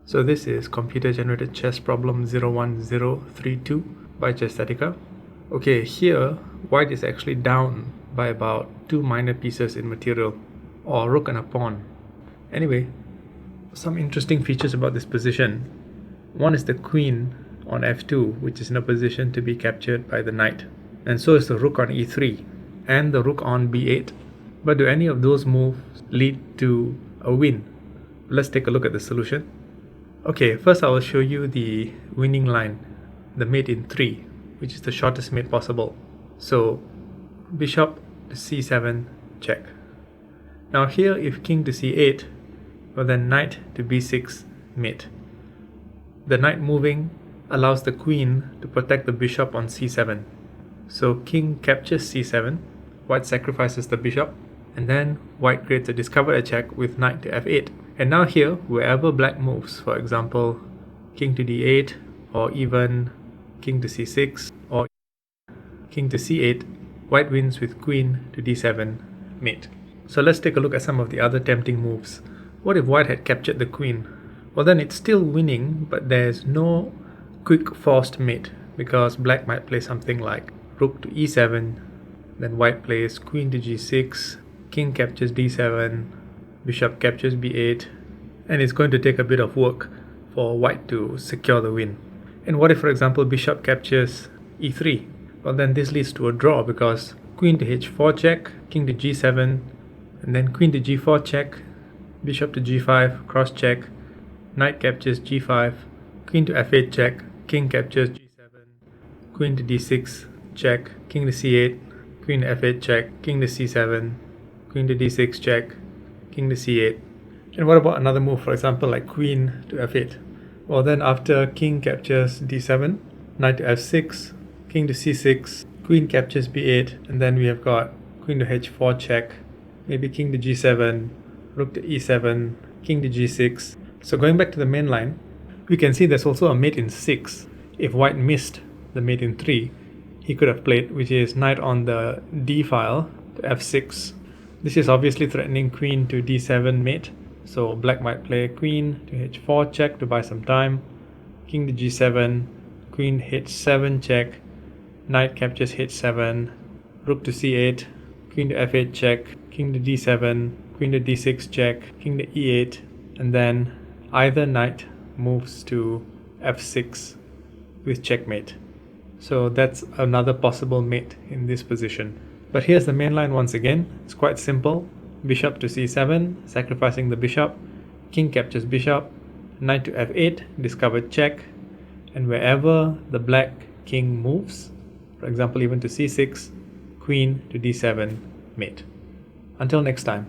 So this is computer generated chess problem 01032 by Chesthetica. Okay, here white is actually down by about 2 minor pieces in material, or rook and a pawn. Anyway, some interesting features about this position. One is the queen on f2, which is in a position to be captured by the knight, and so is the rook on e3 and the rook on b8. But do any of those moves lead to a win? Let's take a look at the solution. Okay, first I will show you the winning line, the mate in 3, which is the shortest mate possible. So bishop to c7, check. Now here, if king to c8, well then knight to b6, mate. The knight moving allows the queen to protect the bishop on c7. So king captures c7, white sacrifices the bishop, and then white creates a discovered check with knight to f8. And now here, wherever black moves, for example, king to d8, or even king to c6, or king to c8, white wins with queen to d7, mate. So let's take a look at some of the other tempting moves. What if white had captured the queen? Well then it's still winning, but there's no quick forced mate, because black might play something like rook to e7, then white plays queen to g6, king captures d7, bishop captures b8, and it's going to take a bit of work for white to secure the win. And what if, for example, bishop captures e3? Well then this leads to a draw, because queen to h4 check, king to g7, and then queen to g4 check, bishop to g5, cross check, knight captures g5, queen to f8 check, king captures g7, queen to d6 check, king to c8, queen to f8 check, king to c7, queen to d6 check, king to c8. And what about another move, for example, like queen to f8? Well then after king captures d7, knight to f6, king to c6, queen captures b8, and then we have got queen to h4 check, maybe king to g7, rook to e7, king to g6. So going back to the main line, we can see there's also a mate in 6. If white missed the mate in 3, he could have played, which is knight on the d file to f6. This is obviously threatening queen to d7 mate, so black might play queen to h4 check to buy some time, king to g7, queen h7 check, knight captures h7, rook to c8, queen to f8 check, king to d7, queen to d6 check, king to e8, and then either knight moves to f6 with checkmate. So that's another possible mate in this position. But here's the main line once again. It's quite simple. Bishop to c7, sacrificing the bishop, king captures bishop, knight to f8, discovered check, and wherever the black king moves, for example even to c6, queen to d7, mate. Until next time.